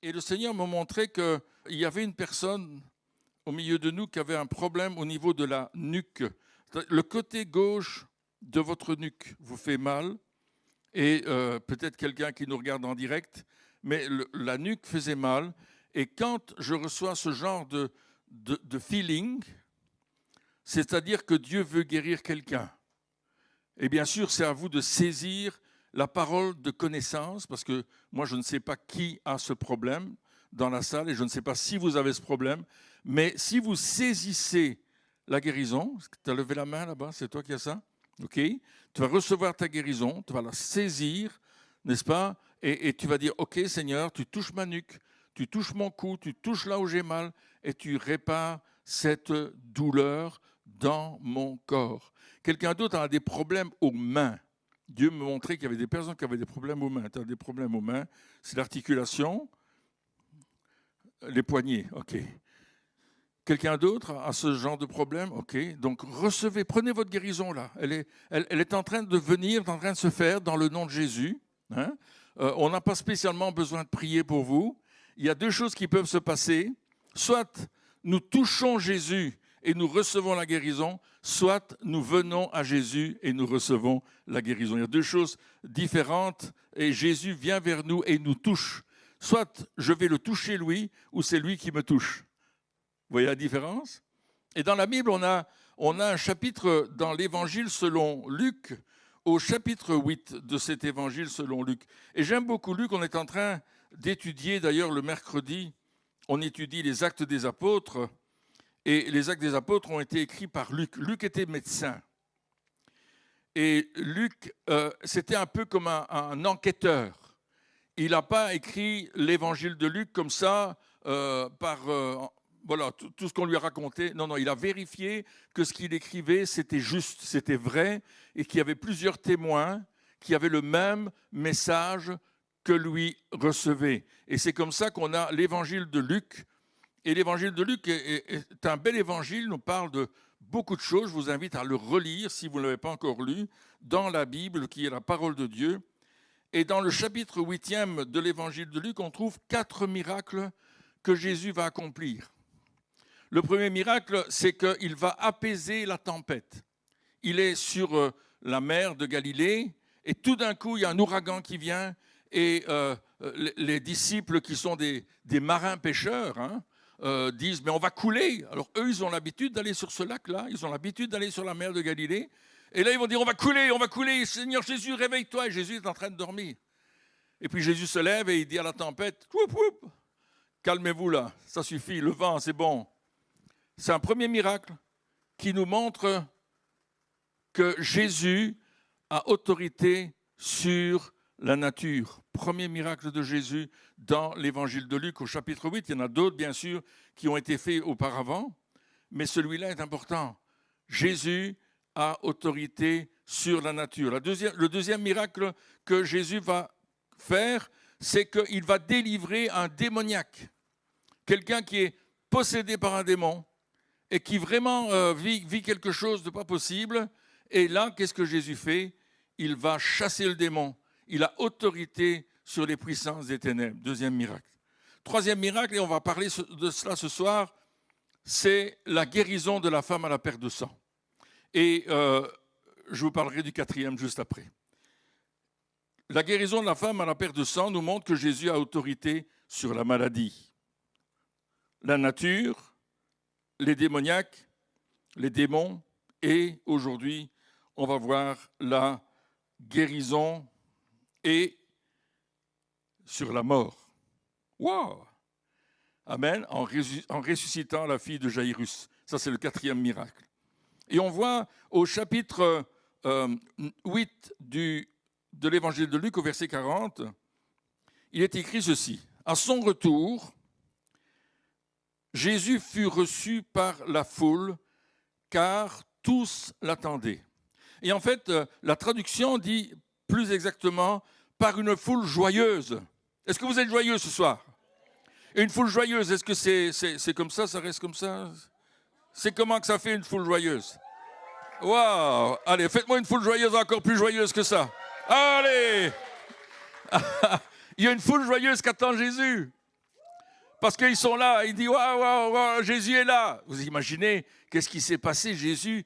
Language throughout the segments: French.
Et le Seigneur m'a montré qu'il y avait une personne au milieu de nous qui avait un problème au niveau de la nuque. Le côté gauche de votre nuque vous fait mal. Et peut-être quelqu'un qui nous regarde en direct, mais la nuque faisait mal. Et quand je reçois ce genre de feeling, c'est-à-dire que Dieu veut guérir quelqu'un. Et bien sûr, c'est à vous de saisir la parole de connaissance, parce que moi, je ne sais pas qui a ce problème dans la salle, et je ne sais pas si vous avez ce problème, mais si vous saisissez la guérison, tu as levé la main là-bas, c'est toi qui as ça? OK? Tu vas recevoir ta guérison, tu vas la saisir, n'est-ce pas? Et tu vas dire, OK Seigneur, tu touches ma nuque, tu touches mon cou, tu touches là où j'ai mal, et tu répares cette douleur dans mon corps. Quelqu'un d'autre a des problèmes aux mains. Dieu me montrait qu'il y avait des personnes qui avaient des problèmes aux mains. Tu as des problèmes aux mains, c'est l'articulation, les poignets, OK. Quelqu'un d'autre a ce genre de problème? OK. Donc, recevez, prenez votre guérison là. Elle est en train de venir, en train de se faire dans le nom de Jésus. Hein? On n'a pas spécialement besoin de prier pour vous. Il y a deux choses qui peuvent se passer. Soit nous touchons Jésus et nous recevons la guérison, soit nous venons à Jésus et nous recevons la guérison. Il y a deux choses différentes et Jésus vient vers nous et nous touche. Soit je vais le toucher lui ou c'est lui qui me touche. Vous voyez la différence? Et dans la Bible, on a un chapitre dans l'Évangile selon Luc, au chapitre 8 de cet Évangile selon Luc. Et j'aime beaucoup Luc, on est en train d'étudier, d'ailleurs le mercredi, on étudie les Actes des Apôtres, et les Actes des Apôtres ont été écrits par Luc. Luc était médecin. Et Luc, c'était un peu comme un enquêteur. Il n'a pas écrit l'Évangile de Luc comme ça, voilà, tout ce qu'on lui a raconté. Non, il a vérifié que ce qu'il écrivait, c'était juste, c'était vrai, et qu'il y avait plusieurs témoins qui avaient le même message que lui recevait. Et c'est comme ça qu'on a l'évangile de Luc. Et l'évangile de Luc est un bel évangile, nous parle de beaucoup de choses. Je vous invite à le relire, si vous ne l'avez pas encore lu, dans la Bible, qui est la parole de Dieu. Et dans le chapitre 8e de l'évangile de Luc, on trouve 4 miracles que Jésus va accomplir. Le premier miracle, c'est qu'il va apaiser la tempête. Il est sur la mer de Galilée et tout d'un coup, il y a un ouragan qui vient et les disciples qui sont des marins pêcheurs disent « mais on va couler ». Alors eux, ils ont l'habitude d'aller sur ce lac-là, ils ont l'habitude d'aller sur la mer de Galilée. Et là, ils vont dire « on va couler, Seigneur Jésus, réveille-toi ». Et Jésus est en train de dormir. Et puis Jésus se lève et il dit à la tempête « Woup, woup, calmez-vous là, ça suffit, le vent, c'est bon ». C'est un premier miracle qui nous montre que Jésus a autorité sur la nature. Premier miracle de Jésus dans l'évangile de Luc au chapitre 8. Il y en a d'autres, bien sûr, qui ont été faits auparavant, mais celui-là est important. Jésus a autorité sur la nature. Le deuxième miracle que Jésus va faire, c'est qu'il va délivrer un démoniaque, quelqu'un qui est possédé par un démon, et qui vraiment vit quelque chose de pas possible. Et là, qu'est-ce que Jésus fait? Il va chasser le démon. Il a autorité sur les puissances des ténèbres. Deuxième miracle. Troisième miracle, et on va parler de cela ce soir, c'est la guérison de la femme à la perte de sang. Et je vous parlerai du quatrième juste après. La guérison de la femme à la perte de sang nous montre que Jésus a autorité sur la maladie, la nature, les démoniaques, les démons, et aujourd'hui, on va voir la guérison et sur la mort. Wow! Amen, en ressuscitant la fille de Jaïrus. Ça, c'est le quatrième miracle. Et on voit au chapitre 8 de l'évangile de Luc, au verset 40, il est écrit ceci. À son retour, Jésus fut reçu par la foule, car tous l'attendaient. Et en fait, la traduction dit plus exactement « par une foule joyeuse ». Est-ce que vous êtes joyeux ce soir? Une foule joyeuse, est-ce que c'est comme ça reste comme ça? C'est comment que ça fait une foule joyeuse? Waouh! Allez, faites-moi une foule joyeuse encore plus joyeuse que ça. Allez! Il y a une foule joyeuse qu'attend Jésus. Parce qu'ils sont là, il dit, waouh, waouh, waouh, Jésus est là. Vous imaginez, qu'est-ce qui s'est passé? Jésus,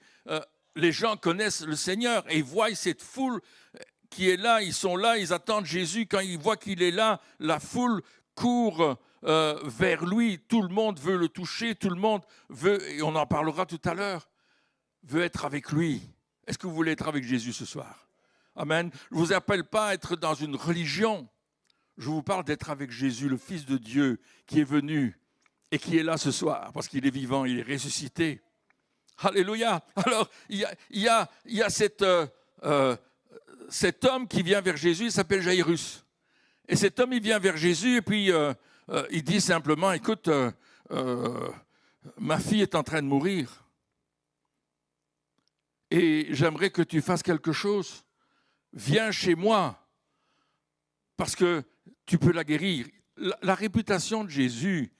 les gens connaissent le Seigneur et ils voient cette foule qui est là, ils sont là, ils attendent Jésus. Quand ils voient qu'il est là, la foule court vers lui. Tout le monde veut le toucher, tout le monde veut, et on en parlera tout à l'heure, veut être avec lui. Est-ce que vous voulez être avec Jésus ce soir? Amen. Je ne vous appelle pas à être dans une religion. Je vous parle d'être avec Jésus, le Fils de Dieu, qui est venu et qui est là ce soir, parce qu'il est vivant, il est ressuscité. Alléluia. Alors, il y a cet homme qui vient vers Jésus, il s'appelle Jairus. Et cet homme, il vient vers Jésus et puis il dit simplement, écoute, ma fille est en train de mourir et j'aimerais que tu fasses quelque chose. Viens chez moi parce que tu peux la guérir. La réputation de Jésus,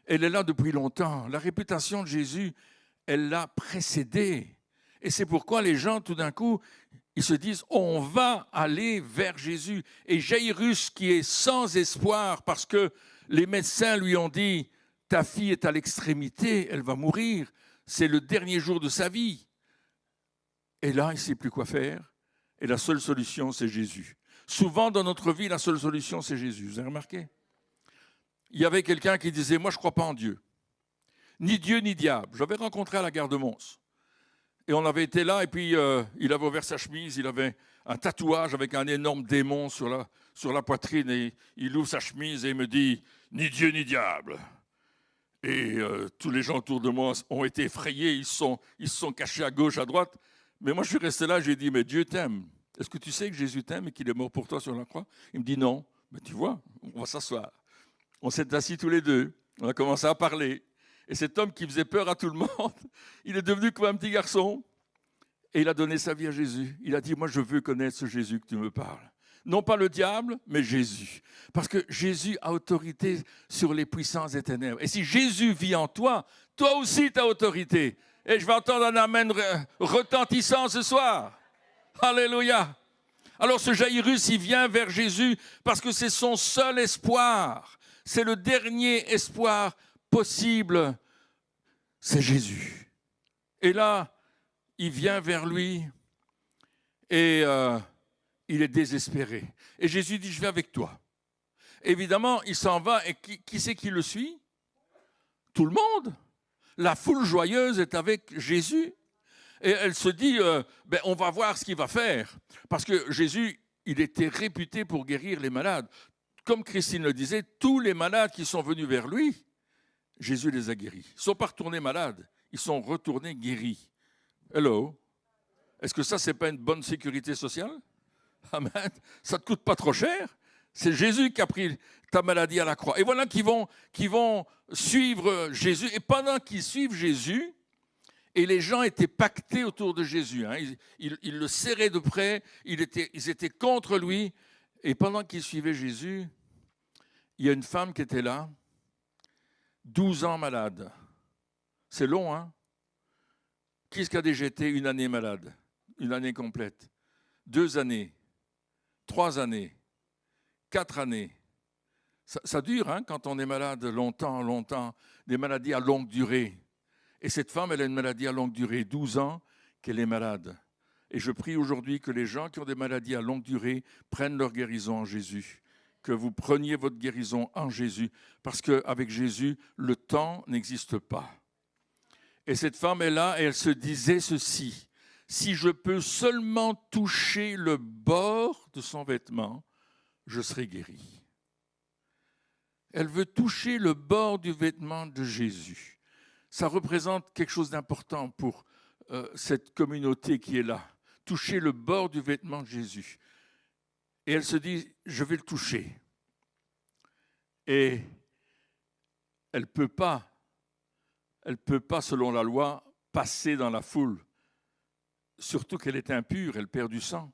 elle est là depuis longtemps. La réputation de Jésus, elle l'a précédé. Et c'est pourquoi les gens, tout d'un coup, ils se disent, on va aller vers Jésus. Et Jairus, qui est sans espoir parce que les médecins lui ont dit, ta fille est à l'extrémité, elle va mourir, c'est le dernier jour de sa vie. Et là, il ne sait plus quoi faire. Et la seule solution, c'est Jésus. Souvent, dans notre vie, la seule solution, c'est Jésus. Vous avez remarqué? Il y avait quelqu'un qui disait, moi, je ne crois pas en Dieu. Ni Dieu, ni diable. J'avais rencontré à la gare de Mons. Et on avait été là, et puis il avait ouvert sa chemise, il avait un tatouage avec un énorme démon sur la poitrine, et il ouvre sa chemise et il me dit, ni Dieu, ni diable. Et tous les gens autour de moi ont été effrayés, ils se sont cachés à gauche, à droite. Mais moi, je suis resté là, j'ai dit, mais Dieu t'aime. Est-ce que tu sais que Jésus t'aime et qu'il est mort pour toi sur la croix? Il me dit non. Mais tu vois, on va s'asseoir. On s'est assis tous les deux, on a commencé à parler. Et cet homme qui faisait peur à tout le monde, il est devenu comme un petit garçon. Et il a donné sa vie à Jésus. Il a dit, moi je veux connaître ce Jésus que tu me parles. Non pas le diable, mais Jésus. Parce que Jésus a autorité sur les puissances des ténèbres. Et si Jésus vit en toi, toi aussi tu as autorité. Et je vais entendre un amen retentissant ce soir. Alléluia. Alors ce Jairus, il vient vers Jésus parce que c'est son seul espoir. C'est le dernier espoir possible. C'est Jésus. Et là, il vient vers lui et il est désespéré. Et Jésus dit, je vais avec toi. Évidemment, il s'en va et qui c'est qui le suit? Tout le monde. La foule joyeuse est avec Jésus. Et elle se dit, on va voir ce qu'il va faire. Parce que Jésus, il était réputé pour guérir les malades. Comme Christine le disait, tous les malades qui sont venus vers lui, Jésus les a guéris. Ils ne sont pas retournés malades, ils sont retournés guéris. Hello? Est-ce que ça, ce n'est pas une bonne sécurité sociale? Amen. Ça ne te coûte pas trop cher. C'est Jésus qui a pris ta maladie à la croix. Et voilà qu'ils vont suivre Jésus. Et pendant qu'ils suivent Jésus, et les gens étaient pactés autour de Jésus. Hein. Ils le serraient de près, ils étaient contre lui. Et pendant qu'ils suivaient Jésus, il y a une femme qui était là, 12 ans malade. C'est long, hein? Qui est-ce qui a déjà été une année malade? Une année complète? 2 années? 3 années? 4 années? Ça dure, hein, quand on est malade longtemps, des maladies à longue durée. Et cette femme, elle a une maladie à longue durée, 12 ans qu'elle est malade. Et je prie aujourd'hui que les gens qui ont des maladies à longue durée prennent leur guérison en Jésus. Que vous preniez votre guérison en Jésus. Parce qu'avec Jésus, le temps n'existe pas. Et cette femme est là et elle se disait ceci. Si je peux seulement toucher le bord de son vêtement, je serai guérie. Elle veut toucher le bord du vêtement de Jésus. Ça représente quelque chose d'important pour cette communauté qui est là. Toucher le bord du vêtement de Jésus. Et elle se dit, je vais le toucher. Et elle ne peut pas, selon la loi, passer dans la foule. Surtout qu'elle est impure, elle perd du sang.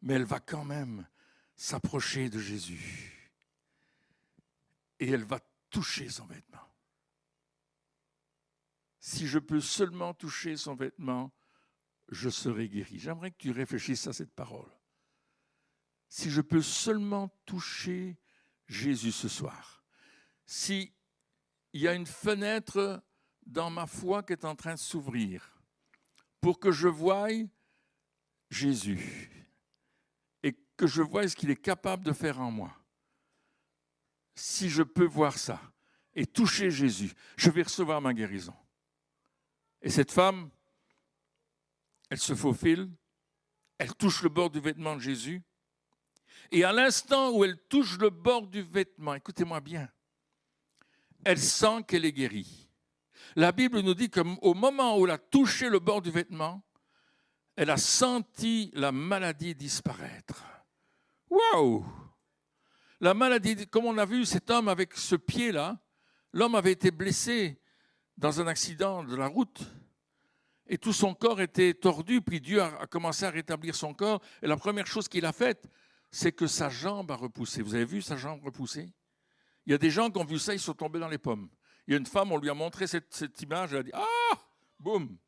Mais elle va quand même s'approcher de Jésus. Et elle va toucher son vêtement. Si je peux seulement toucher son vêtement, je serai guéri. J'aimerais que tu réfléchisses à cette parole. Si je peux seulement toucher Jésus ce soir, s'il y a une fenêtre dans ma foi qui est en train de s'ouvrir pour que je voie Jésus et que je voie ce qu'il est capable de faire en moi. Si je peux voir ça et toucher Jésus, je vais recevoir ma guérison. Et cette femme, elle se faufile, elle touche le bord du vêtement de Jésus. Et à l'instant où elle touche le bord du vêtement, écoutez-moi bien, elle sent qu'elle est guérie. La Bible nous dit qu'au moment où elle a touché le bord du vêtement, elle a senti la maladie disparaître. Waouh! La maladie, comme on a vu cet homme avec ce pied-là, l'homme avait été blessé dans un accident de la route et tout son corps était tordu, puis Dieu a commencé à rétablir son corps et la première chose qu'il a faite, c'est que sa jambe a repoussé. Vous avez vu sa jambe repousser? Il y a des gens qui ont vu ça, ils sont tombés dans les pommes. Il y a une femme, on lui a montré cette image, elle a dit « Ah !» Boum!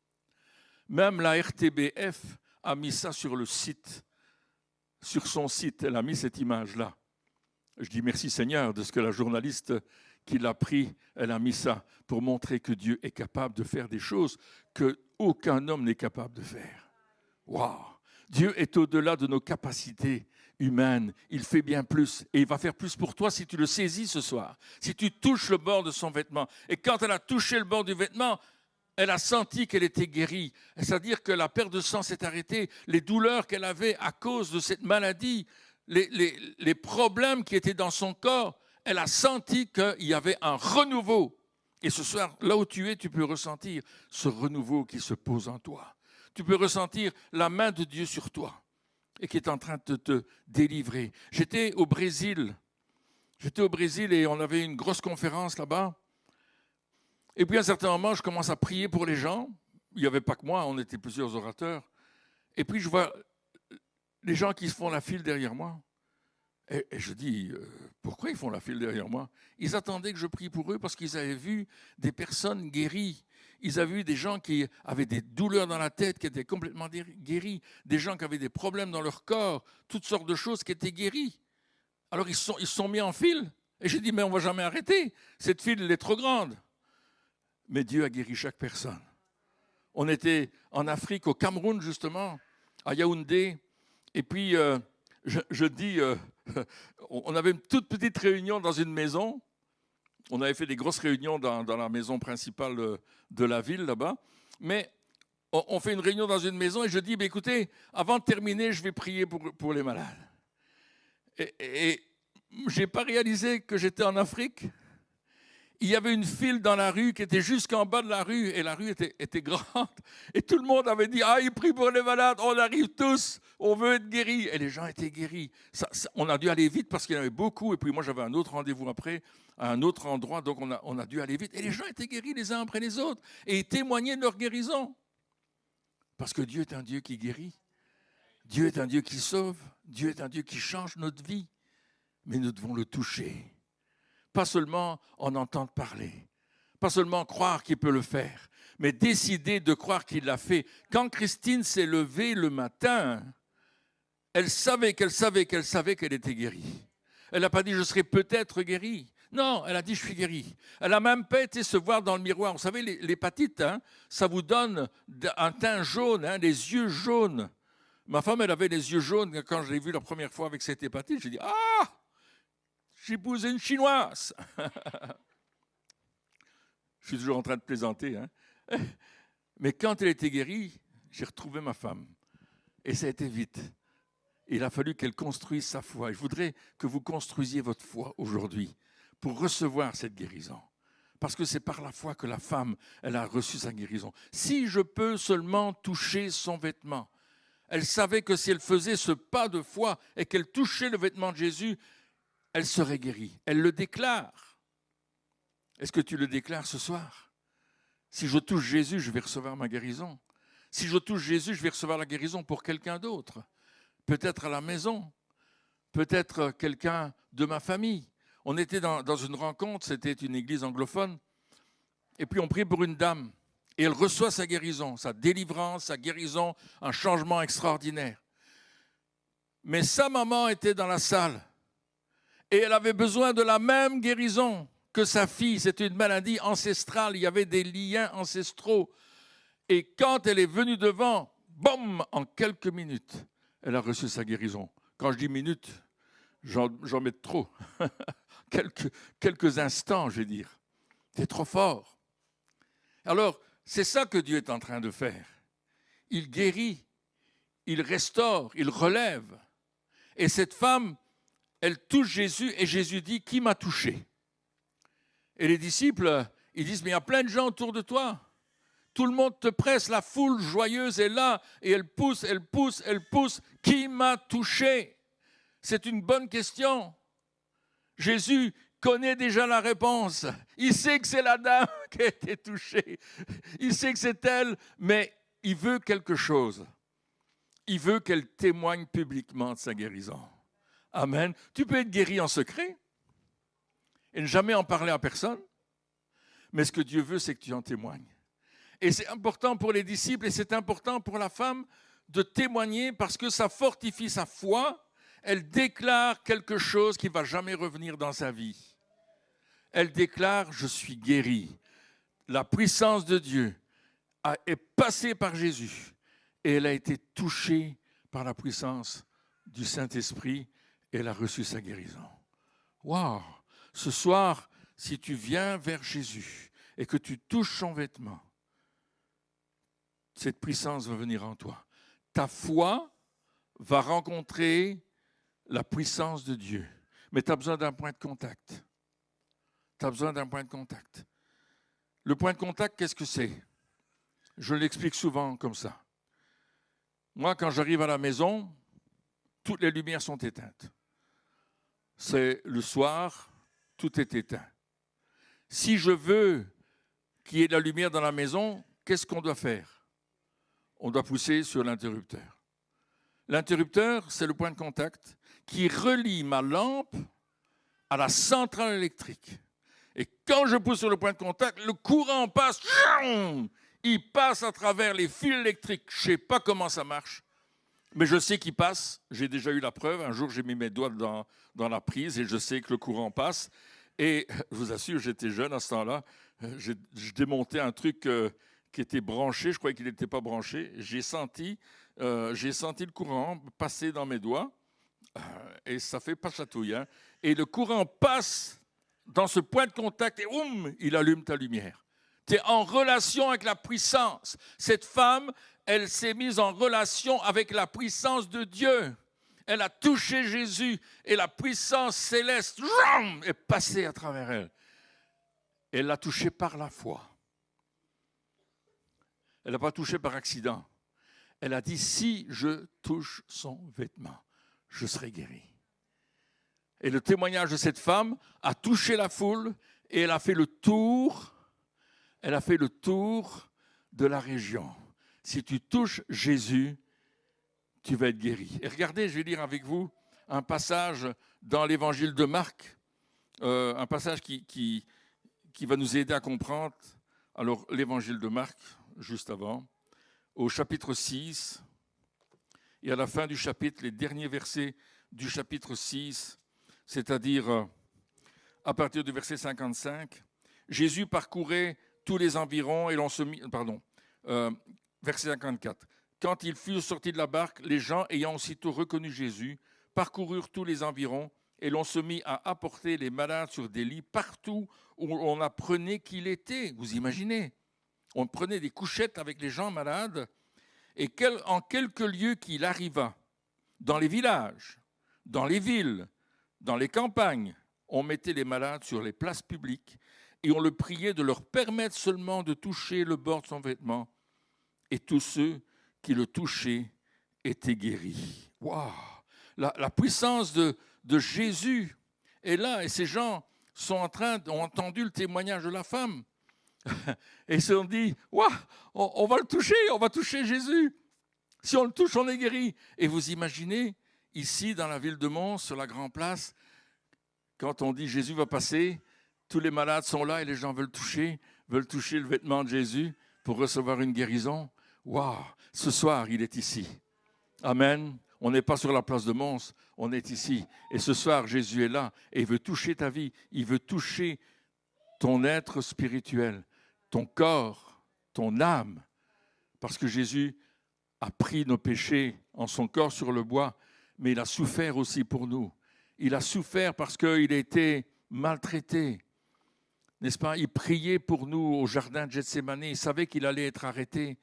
Même la RTBF a mis ça sur le site, sur son site, elle a mis cette image-là. Je dis merci Seigneur de ce que la journaliste qui l'a pris, elle a mis ça pour montrer que Dieu est capable de faire des choses qu'aucun homme n'est capable de faire. Waouh! Dieu est au-delà de nos capacités humaines. Il fait bien plus et il va faire plus pour toi si tu le saisis ce soir. Si tu touches le bord de son vêtement. Et quand elle a touché le bord du vêtement, elle a senti qu'elle était guérie. C'est-à-dire que la perte de sang s'est arrêtée. Les douleurs qu'elle avait à cause de cette maladie, les problèmes qui étaient dans son corps, elle a senti qu'il y avait un renouveau. Et ce soir, là où tu es, tu peux ressentir ce renouveau qui se pose en toi. Tu peux ressentir la main de Dieu sur toi et qui est en train de te délivrer. J'étais au Brésil et on avait une grosse conférence là-bas. Et puis à un certain moment, je commence à prier pour les gens. Il n'y avait pas que moi, on était plusieurs orateurs. Et puis je vois les gens qui se font la file derrière moi. Et je dis, pourquoi ils font la file derrière moi? Ils attendaient que je prie pour eux parce qu'ils avaient vu des personnes guéries. Ils avaient vu des gens qui avaient des douleurs dans la tête, qui étaient complètement guéris. Des gens qui avaient des problèmes dans leur corps, toutes sortes de choses qui étaient guéries. Alors ils se sont mis en file. Et j'ai dit, mais on ne va jamais arrêter. Cette file, elle est trop grande. Mais Dieu a guéri chaque personne. On était en Afrique, au Cameroun justement, à Yaoundé. Et puis, je dis, on avait une toute petite réunion dans une maison. On avait fait des grosses réunions dans la maison principale de la ville là-bas. Mais on fait une réunion dans une maison et je dis, écoutez, avant de terminer, je vais prier pour les malades. Et je n'ai pas réalisé que j'étais en Afrique. Il y avait une file dans la rue qui était jusqu'en bas de la rue et la rue était grande. Et tout le monde avait dit, ah, il prie pour les malades, on arrive tous, on veut être guéris. Et les gens étaient guéris. On a dû aller vite parce qu'il y en avait beaucoup. Et puis moi, j'avais un autre rendez-vous après, à un autre endroit, donc on a dû aller vite. Et les gens étaient guéris les uns après les autres et ils témoignaient de leur guérison. Parce que Dieu est un Dieu qui guérit. Dieu est un Dieu qui sauve. Dieu est un Dieu qui change notre vie. Mais nous devons le toucher. Pas seulement en entendre parler, pas seulement croire qu'il peut le faire, mais décider de croire qu'il l'a fait. Quand Christine s'est levée le matin, elle savait qu'elle était guérie. Elle n'a pas dit « je serai peut-être guérie ». Non, elle a dit « je suis guérie ». Elle n'a même pas été se voir dans le miroir. Vous savez, l'hépatite, ça vous donne un teint jaune, les yeux jaunes. Ma femme, elle avait les yeux jaunes quand je l'ai vue la première fois avec cette hépatite. J'ai dit « ah !» J'ai épousé une Chinoise. Je suis toujours en train de plaisanter. Mais quand elle était guérie, j'ai retrouvé ma femme. Et ça a été vite. Il a fallu qu'elle construise sa foi. Et je voudrais que vous construisiez votre foi aujourd'hui pour recevoir cette guérison. Parce que c'est par la foi que la femme, elle a reçu sa guérison. Si je peux seulement toucher son vêtement. Elle savait que si elle faisait ce pas de foi et qu'elle touchait le vêtement de Jésus, elle serait guérie. Elle le déclare. Est-ce que tu le déclares ce soir? Si je touche Jésus, je vais recevoir ma guérison. Si je touche Jésus, je vais recevoir la guérison pour quelqu'un d'autre. Peut-être à la maison. Peut-être quelqu'un de ma famille. On était dans une rencontre, c'était une église anglophone. Et puis on prie pour une dame. Et elle reçoit sa guérison, sa délivrance, sa guérison, un changement extraordinaire. Mais sa maman était dans la salle. Et elle avait besoin de la même guérison que sa fille, c'était une maladie ancestrale, il y avait des liens ancestraux. Et quand elle est venue devant, boum, en quelques minutes, elle a reçu sa guérison. Quand je dis minutes, j'en mets trop. quelques instants, je vais dire. C'est trop fort. Alors, c'est ça que Dieu est en train de faire. Il guérit, il restaure, il relève. Et cette femme, elle touche Jésus et Jésus dit, qui m'a touché? Et les disciples, ils disent, mais il y a plein de gens autour de toi. Tout le monde te presse, la foule joyeuse est là et elle pousse, elle pousse, elle pousse. Qui m'a touché? C'est une bonne question. Jésus connaît déjà la réponse. Il sait que c'est la dame qui a été touchée. Il sait que c'est elle, mais il veut quelque chose. Il veut qu'elle témoigne publiquement de sa guérison. Amen. Tu peux être guéri en secret et ne jamais en parler à personne, mais ce que Dieu veut, c'est que tu en témoignes. Et c'est important pour les disciples et c'est important pour la femme de témoigner parce que ça fortifie sa foi. Elle déclare quelque chose qui ne va jamais revenir dans sa vie. Elle déclare, je suis guérie. La puissance de Dieu est passée par Jésus et elle a été touchée par la puissance du Saint-Esprit et elle a reçu sa guérison. Waouh! Ce soir, si tu viens vers Jésus et que tu touches son vêtement, cette puissance va venir en toi. Ta foi va rencontrer la puissance de Dieu. Mais tu as besoin d'un point de contact. Tu as besoin d'un point de contact. Le point de contact, qu'est-ce que c'est? Je l'explique souvent comme ça. Moi, quand j'arrive à la maison, toutes les lumières sont éteintes. C'est le soir, tout est éteint. Si je veux qu'il y ait de la lumière dans la maison, qu'est-ce qu'on doit faire? On doit pousser sur l'interrupteur. L'interrupteur, c'est le point de contact qui relie ma lampe à la centrale électrique. Et quand je pousse sur le point de contact, le courant passe, il passe à travers les fils électriques. Je ne sais pas comment ça marche, mais je sais qu'il passe. J'ai déjà eu la preuve. Un jour, j'ai mis mes doigts dans la prise et je sais que le courant passe. Et je vous assure, j'étais jeune à ce temps-là. Je démontais un truc qui était branché. Je croyais qu'il n'était pas branché. J'ai senti le courant passer dans mes doigts. Et ça fait pas chatouille. Hein. Et le courant passe dans ce point de contact et il allume ta lumière. Tu es en relation avec la puissance. Cette femme, elle s'est mise en relation avec la puissance de Dieu. Elle a touché Jésus et la puissance céleste est passée à travers elle. Elle l'a touché par la foi. Elle n'a pas touché par accident. Elle a dit, si je touche son vêtement, je serai guéri. Et le témoignage de cette femme a touché la foule et elle a fait le tour de la région. Si tu touches Jésus, tu vas être guéri. Et regardez, je vais lire avec vous un passage dans l'évangile de Marc, un passage qui va nous aider à comprendre. Alors, l'évangile de Marc, juste avant, au chapitre 6, et à la fin du chapitre, les derniers versets du chapitre 6, c'est-à-dire à partir du verset 55, Jésus parcourait tous les environs et l'on se mit... verset 54. Quand ils furent sortis de la barque, les gens, ayant aussitôt reconnu Jésus, parcoururent tous les environs et l'on se mit à apporter les malades sur des lits partout où on apprenait qu'il était. Vous imaginez? On prenait des couchettes avec les gens malades et en quelques lieux qu'il arriva, dans les villages, dans les villes, dans les campagnes, on mettait les malades sur les places publiques et on le priait de leur permettre seulement de toucher le bord de son vêtement. Et tous ceux qui le touchaient étaient guéris. Waouh! La puissance de Jésus est là et ces gens ont entendu le témoignage de la femme. Et ils se sont dit, waouh, on va le toucher, on va toucher Jésus. Si on le touche, on est guéri. Et vous imaginez, ici, dans la ville de Mons, sur la Grande Place, quand on dit Jésus va passer, tous les malades sont là et les gens veulent toucher le vêtement de Jésus pour recevoir une guérison. Waouh! Ce soir, il est ici. Amen. On n'est pas sur la place de Mons, on est ici. Et ce soir, Jésus est là et il veut toucher ta vie. Il veut toucher ton être spirituel, ton corps, ton âme, parce que Jésus a pris nos péchés en son corps sur le bois, mais il a souffert aussi pour nous. Il a souffert parce qu'il a été maltraité, n'est-ce pas? Il priait pour nous au jardin de Gethsémani, il savait qu'il allait être arrêté,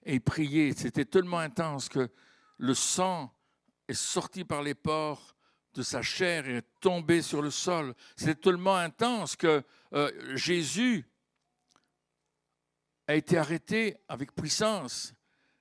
et il priait. C'était tellement intense que le sang est sorti par les pores de sa chair et est tombé sur le sol. C'était tellement intense que Jésus a été arrêté avec puissance.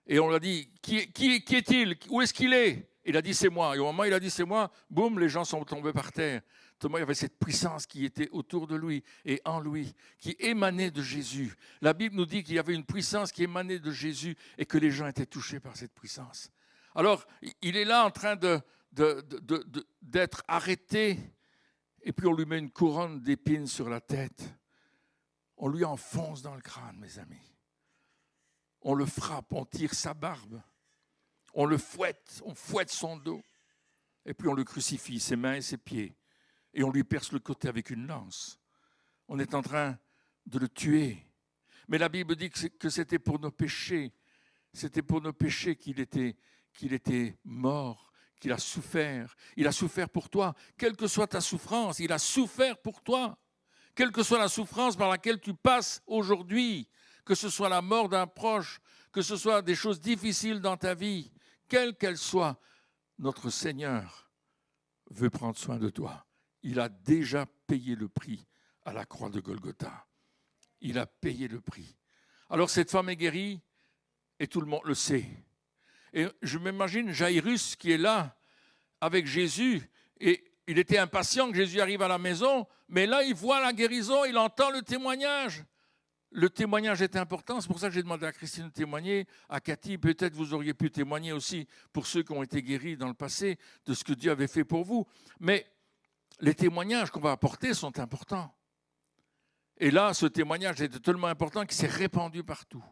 Et on lui a dit, qui est-il? Où est-ce qu'il est? Il a dit, c'est moi. Et au moment où il a dit, c'est moi, boum, les gens sont tombés par terre. Tellement il y avait cette puissance qui était autour de lui et en lui, qui émanait de Jésus. La Bible nous dit qu'il y avait une puissance qui émanait de Jésus et que les gens étaient touchés par cette puissance. Alors, il est là en train d'être arrêté, et puis on lui met une couronne d'épines sur la tête. On lui enfonce dans le crâne, mes amis. On le frappe, on tire sa barbe, on le fouette, on fouette son dos, et puis on le crucifie, ses mains et ses pieds, et on lui perce le côté avec une lance. On est en train de le tuer. Mais la Bible dit que c'était pour nos péchés, c'était pour nos péchés qu'il était mort, qu'il a souffert. Il a souffert pour toi, quelle que soit ta souffrance, il a souffert pour toi. Quelle que soit la souffrance par laquelle tu passes aujourd'hui, que ce soit la mort d'un proche, que ce soit des choses difficiles dans ta vie, quelle qu'elle soit, notre Seigneur veut prendre soin de toi. Il a déjà payé le prix à la croix de Golgotha. Il a payé le prix. Alors cette femme est guérie et tout le monde le sait. Et je m'imagine Jairus qui est là avec Jésus et il était impatient que Jésus arrive à la maison, mais là il voit la guérison, il entend le témoignage. Le témoignage est important, c'est pour ça que j'ai demandé à Christine de témoigner, à Cathy, peut-être vous auriez pu témoigner aussi pour ceux qui ont été guéris dans le passé de ce que Dieu avait fait pour vous. Mais les témoignages qu'on va apporter sont importants. Et là, ce témoignage était tellement important qu'il s'est répandu partout.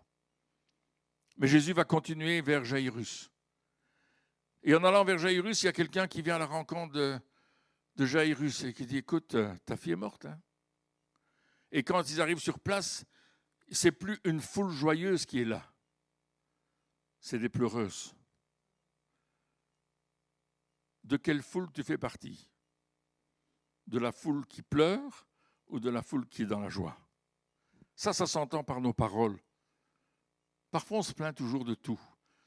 Mais Jésus va continuer vers Jairus. Et en allant vers Jairus, il y a quelqu'un qui vient à la rencontre de Jairus et qui dit, écoute, ta fille est morte. Hein? Et quand ils arrivent sur place, c'est plus une foule joyeuse qui est là. C'est des pleureuses. De quelle foule tu fais partie? De la foule qui pleure ou de la foule qui est dans la joie? Ça s'entend par nos paroles. Parfois, on se plaint toujours de tout.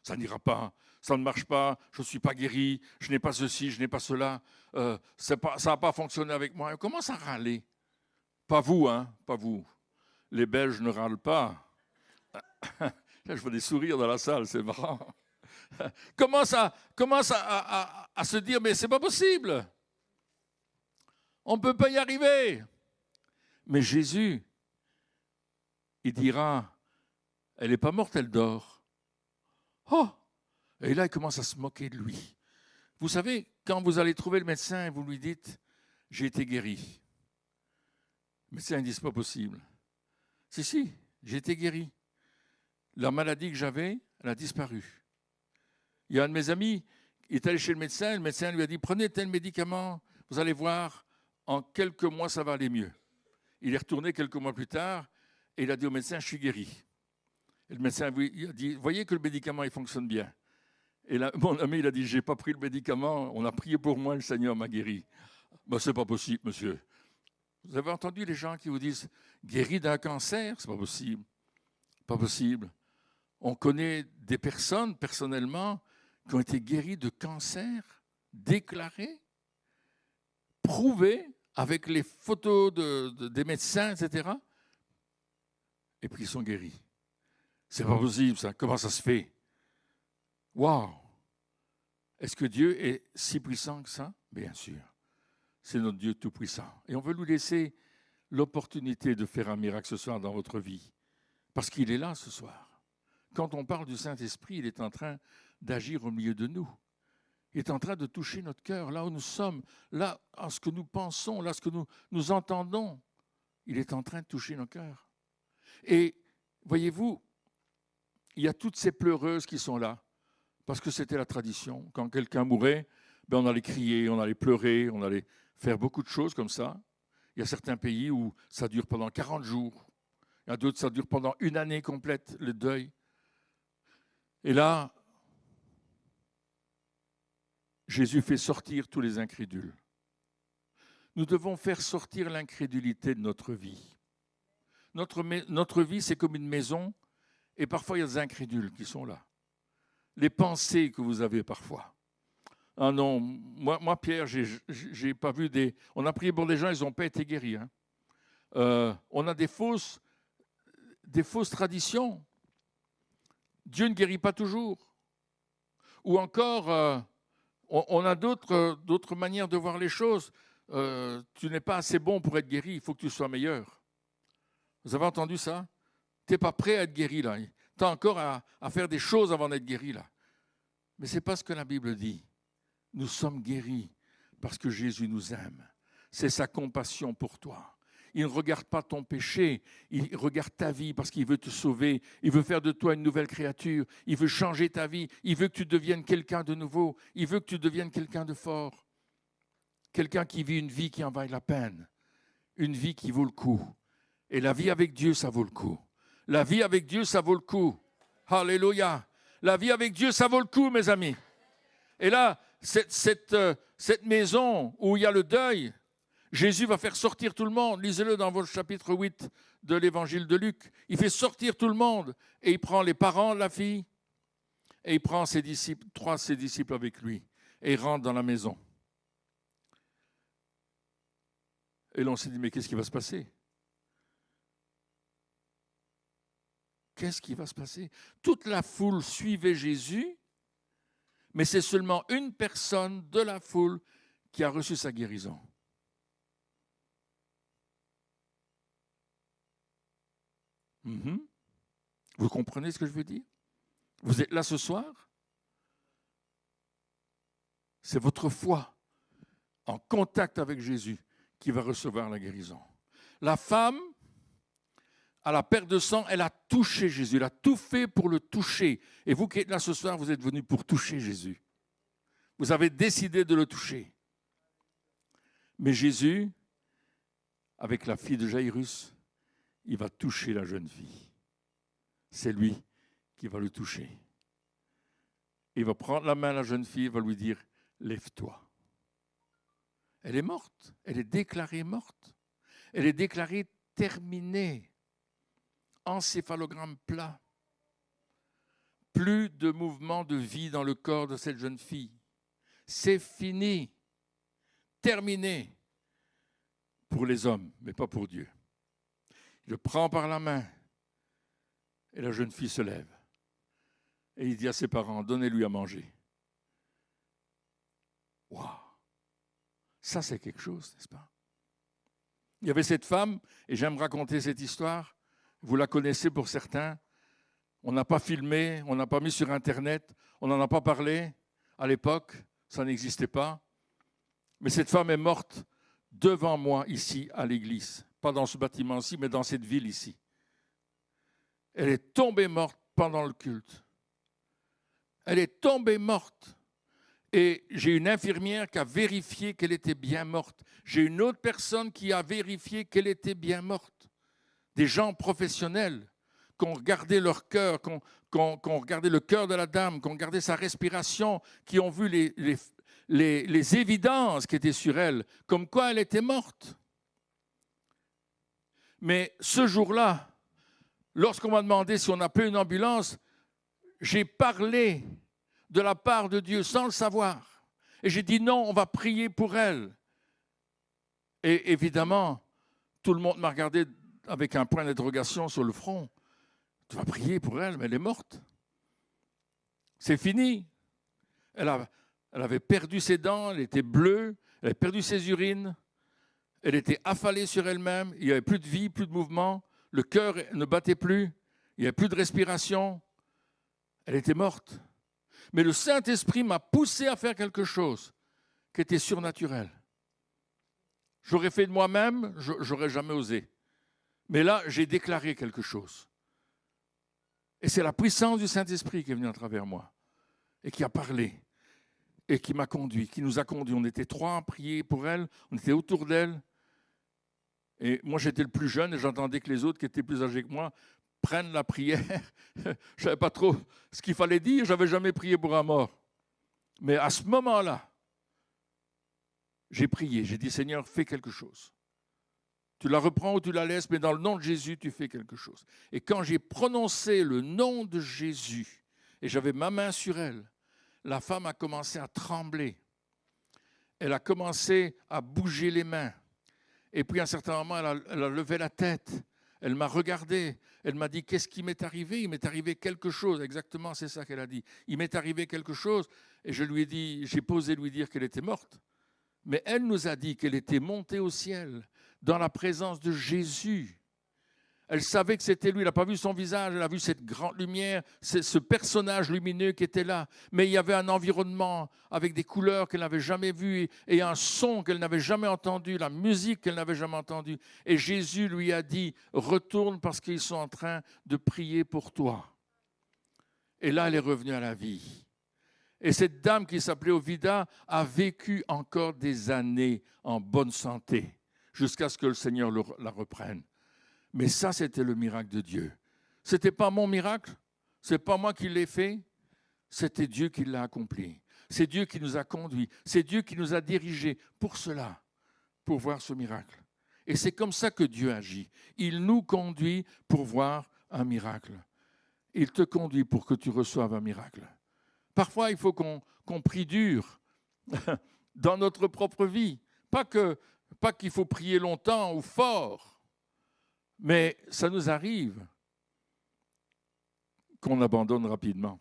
Ça n'ira pas, ça ne marche pas, je ne suis pas guéri, je n'ai pas ceci, je n'ai pas cela, ça n'a pas fonctionné avec moi. On commence à râler. Pas vous, hein, pas vous. Les Belges ne râlent pas. Là, je vois des sourires dans la salle, c'est marrant. Commence à se dire, mais c'est pas possible. On ne peut pas y arriver. Mais Jésus, il dira, elle n'est pas morte, elle dort. Oh! Et là, il commence à se moquer de lui. Vous savez, quand vous allez trouver le médecin et vous lui dites, j'ai été guéri. Le médecin ne dit, c'est pas possible. Si, j'ai été guéri. La maladie que j'avais, elle a disparu. Il y a un de mes amis qui est allé chez le médecin lui a dit, prenez tel médicament, vous allez voir, en quelques mois, ça va aller mieux. Il est retourné quelques mois plus tard et il a dit au médecin, je suis guéri. Et le médecin il a dit, voyez que le médicament, il fonctionne bien. Et là, mon ami, il a dit, je n'ai pas pris le médicament, on a prié pour moi, le Seigneur m'a guéri. Ben, c'est pas possible, monsieur. Vous avez entendu les gens qui vous disent « guéri d'un cancer », c'est pas possible. Pas possible. On connaît des personnes, personnellement, qui ont été guéries de cancer, déclarées, prouvées, avec les photos des médecins, etc. Et puis ils sont guéris. C'est pas possible, ça. Comment ça se fait? Waouh! Est-ce que Dieu est si puissant que ça? Bien sûr. C'est notre Dieu tout-puissant. Et on veut lui laisser l'opportunité de faire un miracle ce soir dans votre vie. Parce qu'il est là ce soir. Quand on parle du Saint-Esprit, il est en train d'agir au milieu de nous. Il est en train de toucher notre cœur, là où nous sommes, là, à ce que nous pensons, là, ce que nous entendons. Il est en train de toucher nos cœurs. Et voyez-vous, il y a toutes ces pleureuses qui sont là. Parce que c'était la tradition. Quand quelqu'un mourait, on allait crier, on allait pleurer, on allait faire beaucoup de choses comme ça. Il y a certains pays où ça dure pendant 40 jours. Il y a d'autres, ça dure pendant une année complète, le deuil. Et là, Jésus fait sortir tous les incrédules. Nous devons faire sortir l'incrédulité de notre vie. Notre vie, c'est comme une maison, et parfois il y a des incrédules qui sont là. Les pensées que vous avez parfois. Ah non, moi Pierre, j'ai pas vu des... On a prié pour des gens, ils n'ont pas été guéris. Hein. On a des fausses traditions. Dieu ne guérit pas toujours. Ou encore, on a d'autres manières de voir les choses. Tu n'es pas assez bon pour être guéri, il faut que tu sois meilleur. Vous avez entendu ça? Tu n'es pas prêt à être guéri là. Tu as encore à faire des choses avant d'être guéri là. Mais ce n'est pas ce que la Bible dit. Nous sommes guéris parce que Jésus nous aime. C'est sa compassion pour toi. Il ne regarde pas ton péché, il regarde ta vie parce qu'il veut te sauver. Il veut faire de toi une nouvelle créature. Il veut changer ta vie. Il veut que tu deviennes quelqu'un de nouveau. Il veut que tu deviennes quelqu'un de fort. Quelqu'un qui vit une vie qui en vaille la peine. Une vie qui vaut le coup. Et la vie avec Dieu, ça vaut le coup. La vie avec Dieu, ça vaut le coup. Alléluia. La vie avec Dieu, ça vaut le coup, mes amis. Et là, cette maison où il y a le deuil, Jésus va faire sortir tout le monde. Lisez-le dans votre chapitre 8 de l'évangile de Luc. Il fait sortir tout le monde et il prend les parents de la fille et il prend ses disciples, 3 de ses disciples avec lui et il rentre dans la maison. Et là, on s'est dit, mais qu'est-ce qui va se passer? Qu'est-ce qui va se passer? Toute la foule suivait Jésus, mais c'est seulement une personne de la foule qui a reçu sa guérison. Vous comprenez ce que je veux dire? Vous êtes là ce soir? C'est votre foi en contact avec Jésus qui va recevoir la guérison. La femme, à la perte de sang, elle a touché Jésus. Elle a tout fait pour le toucher. Et vous qui êtes là ce soir, vous êtes venus pour toucher Jésus. Vous avez décidé de le toucher. Mais Jésus, avec la fille de Jaïrus, il va toucher la jeune fille. C'est lui qui va le toucher. Il va prendre la main de la jeune fille et va lui dire « Lève-toi ». Elle est morte. Elle est déclarée morte. Elle est déclarée terminée. Encéphalogramme plat. Plus de mouvement de vie dans le corps de cette jeune fille. C'est fini. Terminé. Pour les hommes, mais pas pour Dieu. Il le prend par la main et la jeune fille se lève. Et il dit à ses parents, donnez-lui à manger. Waouh! Ça, c'est quelque chose, n'est-ce pas? Il y avait cette femme, et j'aime raconter cette histoire. Vous la connaissez pour certains. On n'a pas filmé, on n'a pas mis sur Internet, on n'en a pas parlé. À l'époque, ça n'existait pas. Mais cette femme est morte devant moi, ici, à l'église. Pas dans ce bâtiment-ci, mais dans cette ville ici. Elle est tombée morte pendant le culte. Elle est tombée morte. Et j'ai une infirmière qui a vérifié qu'elle était bien morte. J'ai une autre personne qui a vérifié qu'elle était bien morte. Des gens professionnels qui ont regardé leur cœur, qui ont regardé le cœur de la dame, qui ont regardé sa respiration, qui ont vu les évidences qui étaient sur elle, comme quoi elle était morte. Mais ce jour-là, lorsqu'on m'a demandé si on appelait une ambulance, j'ai parlé de la part de Dieu sans le savoir. Et j'ai dit non, on va prier pour elle. Et évidemment, tout le monde m'a regardé avec un point d'interrogation sur le front. Tu vas prier pour elle, mais elle est morte. C'est fini. Elle avait perdu ses dents, elle était bleue, elle avait perdu ses urines, elle était affalée sur elle-même, il n'y avait plus de vie, plus de mouvement, le cœur ne battait plus, il n'y avait plus de respiration. Elle était morte. Mais le Saint-Esprit m'a poussé à faire quelque chose qui était surnaturel. J'aurais fait de moi-même, je n'aurais jamais osé. Mais là, j'ai déclaré quelque chose. Et c'est la puissance du Saint-Esprit qui est venue à travers moi et qui a parlé et qui m'a conduit, qui nous a conduits. On était 3 à prier pour elle, on était autour d'elle Et moi, j'étais le plus jeune et j'entendais que les autres qui étaient plus âgés que moi prennent la prière. Je ne savais pas trop ce qu'il fallait dire. Je n'avais jamais prié pour un mort. Mais à ce moment-là, j'ai prié. J'ai dit, Seigneur, fais quelque chose. Tu la reprends ou tu la laisses, mais dans le nom de Jésus, tu fais quelque chose. Et quand j'ai prononcé le nom de Jésus, et j'avais ma main sur elle, la femme a commencé à trembler. Elle a commencé à bouger les mains. Et puis à un certain moment, elle a levé la tête. Elle m'a regardé. Elle m'a dit, qu'est-ce qui m'est arrivé? Il m'est arrivé quelque chose. Exactement, c'est ça qu'elle a dit. Il m'est arrivé quelque chose. Et je lui ai dit, j'ai pas osé lui dire qu'elle était morte. Mais elle nous a dit qu'elle était montée au ciel dans la présence de Jésus. Elle savait que c'était lui. Elle n'a pas vu son visage. Elle a vu cette grande lumière, ce personnage lumineux qui était là. Mais il y avait un environnement avec des couleurs qu'elle n'avait jamais vues et un son qu'elle n'avait jamais entendu, la musique qu'elle n'avait jamais entendue. Et Jésus lui a dit, retourne parce qu'ils sont en train de prier pour toi. Et là, elle est revenue à la vie. Et cette dame qui s'appelait Ovida a vécu encore des années en bonne santé jusqu'à ce que le Seigneur la reprenne. Mais ça, c'était le miracle de Dieu. Ce n'était pas mon miracle, ce n'est pas moi qui l'ai fait, c'était Dieu qui l'a accompli. C'est Dieu qui nous a conduits, c'est Dieu qui nous a dirigés pour cela, pour voir ce miracle. Et c'est comme ça que Dieu agit. Il nous conduit pour voir un miracle. Il te conduit pour que tu reçoives un miracle. Parfois, il faut qu'on prie dur dans notre propre vie. Pas qu'il faut prier longtemps ou fort, mais ça nous arrive qu'on abandonne rapidement.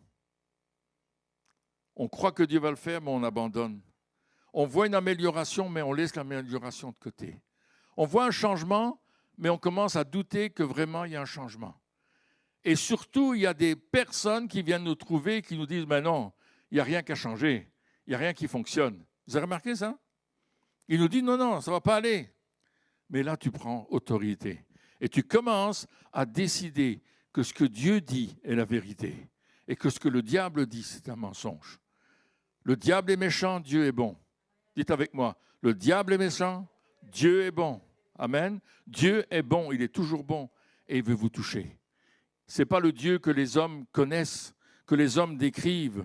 On croit que Dieu va le faire, mais on abandonne. On voit une amélioration, mais on laisse l'amélioration de côté. On voit un changement, mais on commence à douter que vraiment il y a un changement. Et surtout, il y a des personnes qui viennent nous trouver et qui nous disent « Mais non, il n'y a rien qui a changé, il n'y a rien qui fonctionne. » Vous avez remarqué ça? Ils nous disent « Non, non, ça ne va pas aller. » Mais là, tu prends autorité et tu commences à décider que ce que Dieu dit est la vérité et que ce que le diable dit, c'est un mensonge. Le diable est méchant, Dieu est bon. Dites avec moi, le diable est méchant, Dieu est bon. Amen. Dieu est bon, il est toujours bon et il veut vous toucher. Ce n'est pas le Dieu que les hommes connaissent, que les hommes décrivent.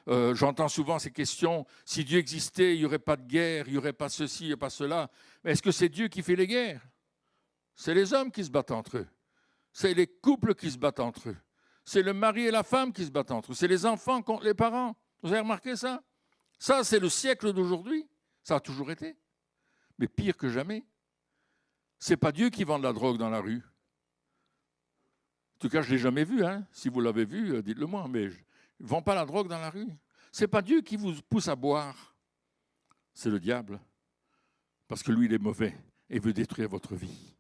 J'entends souvent ces questions, si Dieu existait, il n'y aurait pas de guerre, il n'y aurait pas ceci, il n'y aurait pas cela. Mais est-ce que c'est Dieu qui fait les guerres? C'est les hommes qui se battent entre eux. C'est les couples qui se battent entre eux. C'est le mari et la femme qui se battent entre eux. C'est les enfants contre les parents. Vous avez remarqué ça? Ça, c'est le siècle d'aujourd'hui. Ça a toujours été. Mais pire que jamais, ce n'est pas Dieu qui vend de la drogue dans la rue. En tout cas, je ne l'ai jamais vu. Si vous l'avez vu, dites-le moi. Mais ils ne vendent pas la drogue dans la rue. Ce n'est pas Dieu qui vous pousse à boire. C'est le diable. Parce que lui, il est mauvais et veut détruire votre vie.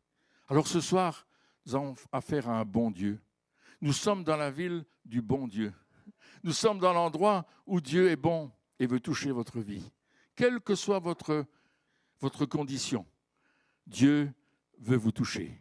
Alors ce soir, nous avons affaire à un bon Dieu. Nous sommes dans la ville du bon Dieu. Nous sommes dans l'endroit où Dieu est bon et veut toucher votre vie. Quelle que soit votre condition, Dieu veut vous toucher.